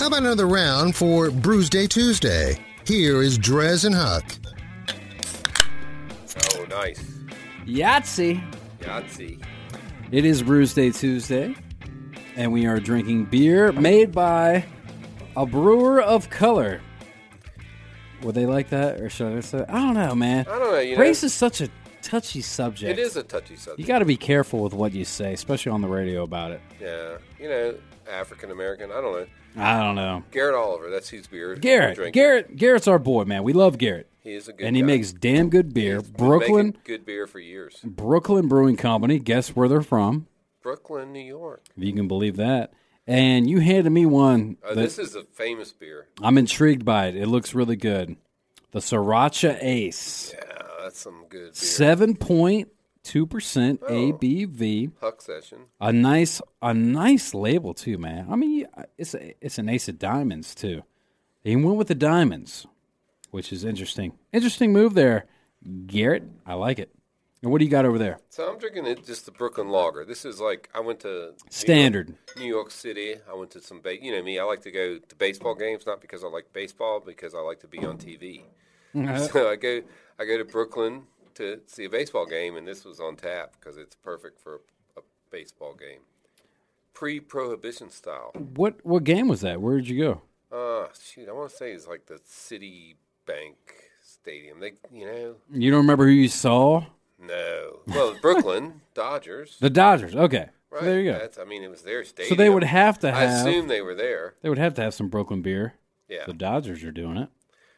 How about another round for Brewsday Tuesday? Here is Drez and Huck. Oh, nice. Yahtzee. Yahtzee. It is Brewsday Tuesday, and we are drinking beer made by a brewer of color. Would they like that, or should I say? I don't know, man. I don't know. Race is such a touchy subject. It is a touchy subject. You got to be careful with what you say, especially on the radio about it. Yeah. African American. I don't know. Garrett Oliver. That's his beer. Garrett's our boy, man. We love Garrett. He is a good And he guy. makes damn good beer. He's been making good beer for years. Brooklyn Brewing Company. Guess where they're from? Brooklyn, New York. If you can believe that. And you handed me one. This is a famous beer. I'm intrigued by it. It looks really good. The Sriracha Ace. Yeah, that's some good beer. 7.2% ABV. Huck session. A nice label too, man. I mean, it's an Ace of Diamonds too. He went with the diamonds, which is interesting. Interesting move there, Garrett. I like it. And what do you got over there? So I'm drinking just the Brooklyn Lager. This is like I went to Standard New York City. I went to some you know me. I like to go to baseball games, not because I like baseball, because I like to be on TV. So I go to Brooklyn to see a baseball game, and this was on tap because it's perfect for a baseball game, pre-prohibition style. What game was that? Where did you go? I want to say it's like the Citibank Stadium. You don't remember who you saw? No. Well, Brooklyn Dodgers. The Dodgers. Okay. Right. So there you go. It was their stadium. So they would have to have. I assume they were there. They would have to have some Brooklyn beer. Yeah. The Dodgers are doing it.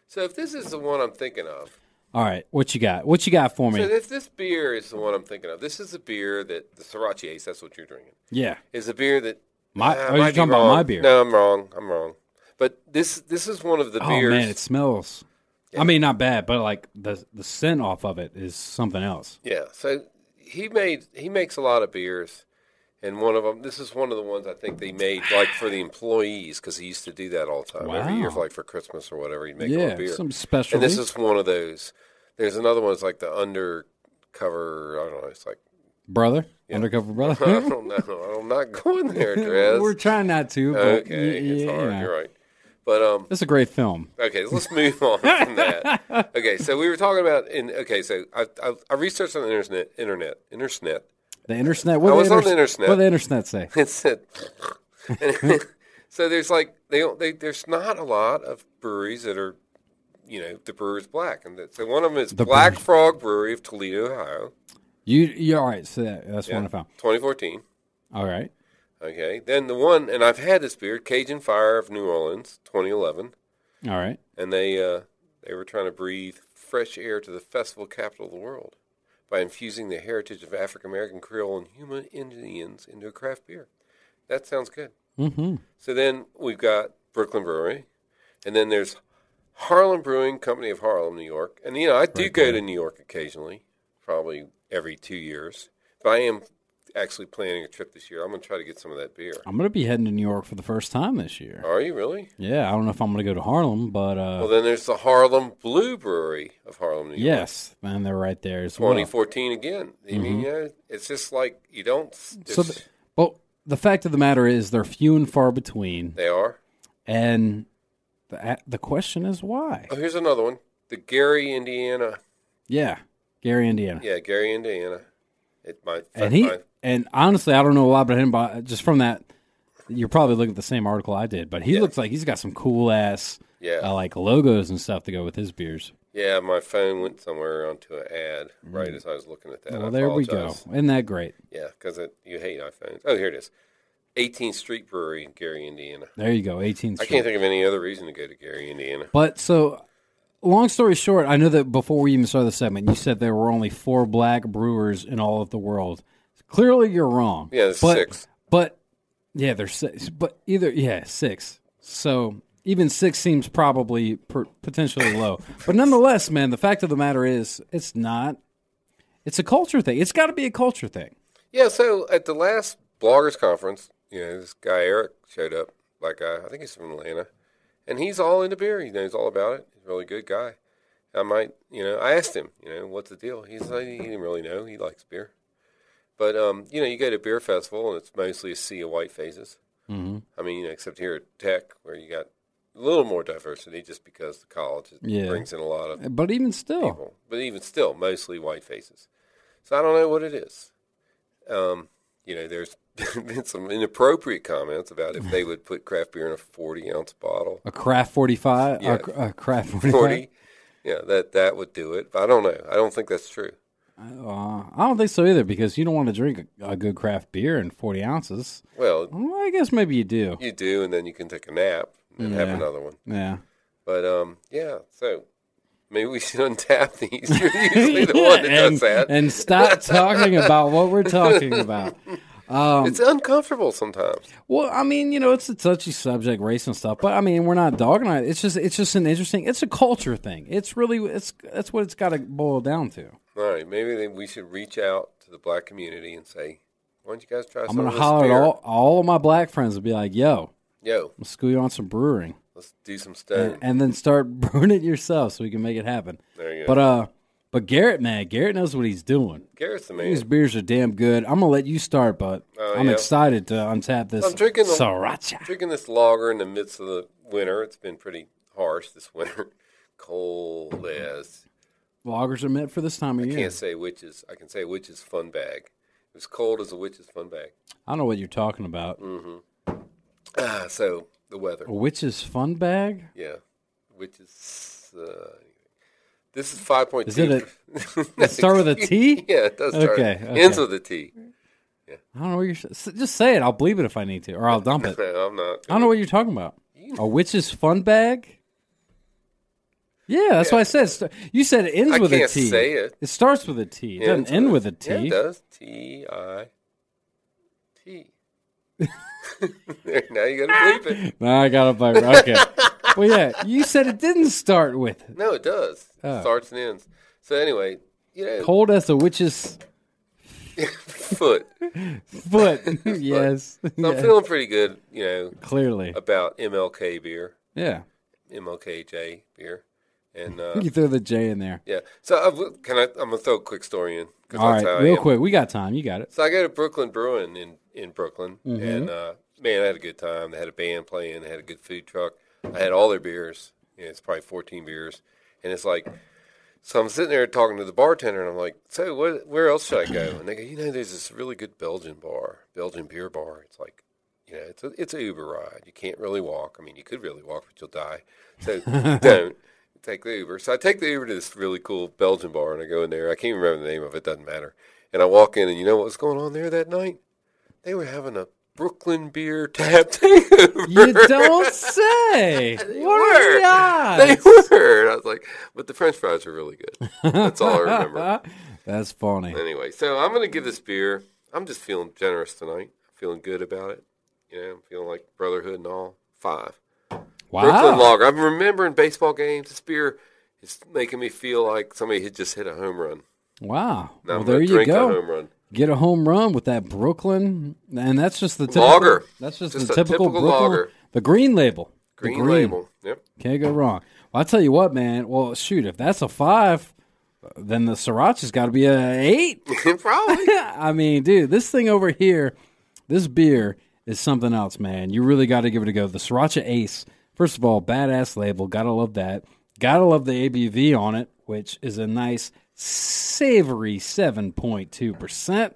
So if this is the one I'm thinking of. All right. What you got? What you got for me? So if this beer is the one I'm thinking of, this is a beer that the Sriracha Ace, that's what you're drinking. Yeah. Is a beer that. Are you talking about my beer? No, I'm wrong. But this is one of the beers. Oh man, it smells. Yeah. I mean, not bad, but like the scent off of it is something else. Yeah. So he makes a lot of beers, and one of them. This is one of the ones I think they made like for the employees because he used to do that all the time. Wow. Every year, for Christmas or whatever, he'd make a little beer. Some special. And this is one of those. There's another one. It's like the undercover. I don't know. It's like brother. Yeah. Undercover brother. I don't know. I'm not going there, Drez. We're trying not to. But okay, it's hard. You're right. But it's a great film. Okay, let's move on from that. Okay, so we were talking about so I researched on the internet. The internet. I was on the internet. What did the internet say? It said. So there's there's not a lot of breweries that are, the brewer's black, and so one of them is Black Frog Brewery of Toledo, Ohio. You all right? So that's one I found. 2014. All right. Okay, then the one, and I've had this beer, Cajun Fire of New Orleans, 2011. All right. And they were trying to breathe fresh air to the festival capital of the world by infusing the heritage of African American, Creole, and human Indians into a craft beer. That sounds good. Mm-hmm. So then we've got Brooklyn Brewery, and then there's Harlem Brewing Company of Harlem, New York. And, I do go to New York occasionally, probably every 2 years. But I am actually planning a trip this year. I'm going to try to get some of that beer. I'm going to be heading to New York for the first time this year. Are you really? Yeah, I don't know if I'm going to go to Harlem, but... well, then there's the Harlem Blue Brewery of Harlem, New York. Yes, and they're right there as well. 2014 again. I mean, it's just like you don't... Well, the fact of the matter is they're few and far between. They are. And the question is why? Oh, here's another one. The Gary, Indiana. Yeah, Gary, Indiana. Yeah, Gary, Indiana. And honestly, I don't know a lot about him, but just from that, you're probably looking at the same article I did. But he looks like he's got some cool ass, like logos and stuff to go with his beers. Yeah, my phone went somewhere onto an ad right as I was looking at that. Well, there we go. Isn't that great? Yeah, because you hate iPhones. Oh, here it is. 18th Street Brewery in Gary, Indiana. There you go, 18th Street. I can't think of any other reason to go to Gary, Indiana. But so, long story short, I know that before we even started the segment, you said there were only 4 black brewers in all of the world. Clearly, you're wrong. Yeah, there's 6. But yeah, there's 6. But 6. So even 6 seems probably potentially low. But nonetheless, man, the fact of the matter is, it's not. It's a culture thing. It's got to be a culture thing. Yeah. So at the last bloggers conference, this guy Eric showed up. Black guy. I think he's from Atlanta, and he's all into beer. He knows all about it. He's a really good guy. I asked him, what's the deal? He's like, he didn't really know. He likes beer. But, you go to a beer festival, and it's mostly a sea of white faces. Mm-hmm. I mean, except here at Tech, where you got a little more diversity, just because the college brings in a lot of but even still, people. But even still, mostly white faces. So I don't know what it is. There's been some inappropriate comments about if they would put craft beer in a 40-ounce bottle. A craft 45? Yeah. A craft 45? 40? Yeah, that would do it. But I don't know. I don't think that's true. I don't think so either, because you don't want to drink a good craft beer in 40 ounces. Well, I guess maybe you do. You do, and then you can take a nap and have another one. Yeah. But, so maybe we should untap these. You're usually the one that does that. And stop talking about what we're talking about. It's uncomfortable sometimes. Well, I mean, it's a touchy subject, race and stuff. But I mean, we're not dogging it. It's just an interesting. It's a culture thing. That's what it's got to boil down to. All right, maybe we should reach out to the black community and say, "Why don't you guys try?" I'm gonna holler at all of my black friends and be like, "Yo, let's school you on some brewing. Let's do some stuff, and then start brewing it yourself so we can make it happen." There you go. But Garrett knows what he's doing. Garrett's the man. These beers are damn good. I'm gonna let you start, but I'm excited to untap this. I'm drinking Sriracha. Drinking this lager in the midst of the winter. It's been pretty harsh this winter, cold as. Lagers are meant for this time of year. I can't say witches. I can say witch's fun bag. It was cold as a witch's fun bag. I don't know what you're talking about. Mm-hmm. So the weather. A witch's fun bag? Yeah, witches. This is 5.2. Is it it start with a T? Yeah, it does start. Okay. Ends with a T. Yeah. I don't know what you're. Just say it. I'll bleep it if I need to, or I'll dump it. No, I'm not. I don't know what you're talking about. A witch's fun bag? Yeah, that's what I said. You said it ends with a T. I can't say it. It starts with a T. It doesn't end with a T. Yeah, it does. T-I-T. Now you got to bleep it. No, I got to bleep it. Okay. Well, yeah, you said it didn't start with it. No, it does. Oh. It starts and ends. So anyway, cold as a witch's foot. Yes. So I'm feeling pretty good, Clearly. About MLK beer. Yeah. MLKJ beer. And you throw the J in there. Yeah. So I'm gonna throw a quick story in. All right, real quick. We got time. You got it. So I go to Brooklyn Brewing in Brooklyn, Mm-hmm. and man, I had a good time. They had a band playing. They had a good food truck. I had all their beers. It's probably 14 beers, and it's like, so I'm sitting there talking to the bartender, and I'm like, so where else should I go? And they go, there's this really good Belgian beer bar. It's like, it's a Uber ride. You can't really walk. I mean, you could really walk, but you'll die. So don't. Take the Uber. So I take the Uber to this really cool Belgian bar, and I go in there. I can't even remember the name of it. Doesn't matter. And I walk in, and you know what was going on there that night? They were having a Brooklyn beer tap takeover. You don't say. What are the odds? They were. I was like, but the French fries were really good. That's all I remember. That's funny. Anyway, so I'm going to give this beer. I'm just feeling generous tonight. Feeling good about it. I'm feeling like brotherhood and all. 5. Wow. Brooklyn Lager. I'm remembering baseball games. This beer is making me feel like somebody had just hit a home run. Wow. Now well, there you drink go. A home run. Get a home run with that Brooklyn, and that's just the typical, lager. That's just a the typical Brooklyn lager. The green label. Green label. Yep. Can't go wrong. Well, I tell you what, man. Well, shoot, if that's a 5, then the Sriracha's got to be a 8. Probably. I mean, dude, this thing over here, this beer is something else, man. You really got to give it a go. The Sriracha Ace. First of all, badass label. Gotta love that. Gotta love the ABV on it, which is a nice, savory 7.2%.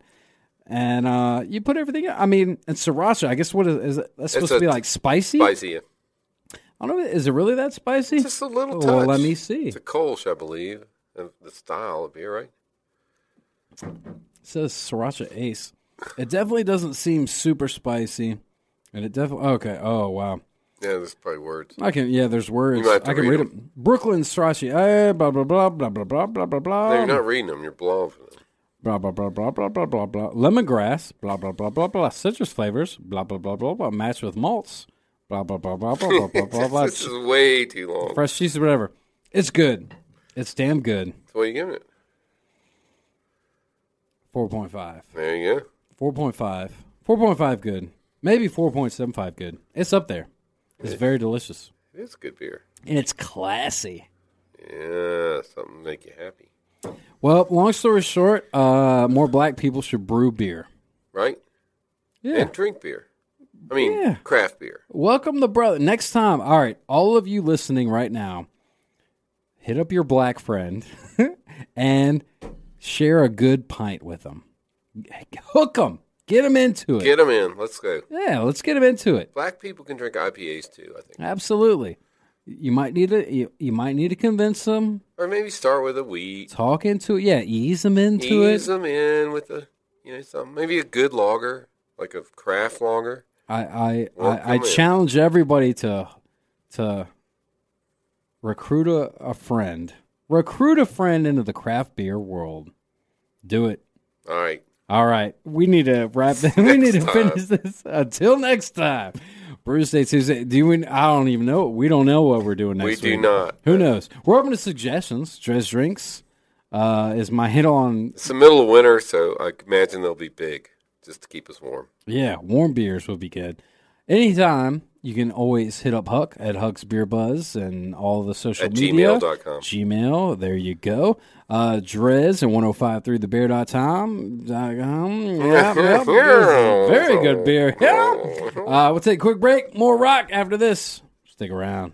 And you put everything. I mean, and Sriracha. I guess what is it? That's supposed to be like spicy. Spicy. Yeah. I don't know. Is it really that spicy? Just a little touch. Well, let me see. It's a Kolsch, I believe. The style of beer, right? It says Sriracha Ace. It definitely doesn't seem super spicy, and it definitely. Okay. Oh wow. Yeah, there's probably words. There's words. You might have to I can read them. Brooklyn Sriracha, blah, blah, blah, blah, blah, blah, blah, blah, blah. No, you're not reading them. You're blowing them. Blah, blah, blah, blah, blah, blah, blah, blah. Lemongrass, blah, blah, blah, blah, blah. Citrus flavors, blah, blah, blah, blah, blah. Matched with malts, blah, blah, blah, blah, blah, blah, blah, blah, blah. This is way too long. Fresh cheese, whatever. It's good. It's damn good. So what are you giving it? 4.5. There you go. 4.5. 4.5 good. Maybe 4.75 good. It's up there. It's very delicious. It is good beer. And it's classy. Yeah, something to make you happy. Well, long story short, more black people should brew beer. Right? Yeah. And drink beer. I mean, craft beer. Welcome the brother. Next time, all right, all of you listening right now, hit up your black friend and share a good pint with them. Hook them. Get them into it. Get them in. Let's go. Yeah, let's get them into it. Black people can drink IPAs too, I think. Absolutely. You might need to. You might need to convince them, or maybe start with a wheat. Talk into it. Yeah, ease them into it. Ease them in with something. Maybe a good lager, like a craft lager. I challenge everybody to recruit a friend. Recruit a friend into the craft beer world. Do it. All right. We need to wrap. We need to finish this. Until next time. Brewsday Tuesday. I don't even know. We don't know what we're doing next week. We do not. Who knows? We're open to suggestions. Drez Drinks is my hit on. It's the middle of winter, so I imagine they'll be big just to keep us warm. Yeah, warm beers would be good. Anytime, you can always hit up Huck at Huck's Beer Buzz and all the social media. Gmail.com. Gmail, there you go. Drez at 1053thebeer.com. Yep, very good beer. Yeah. We'll take a quick break. More rock after this. Stick around.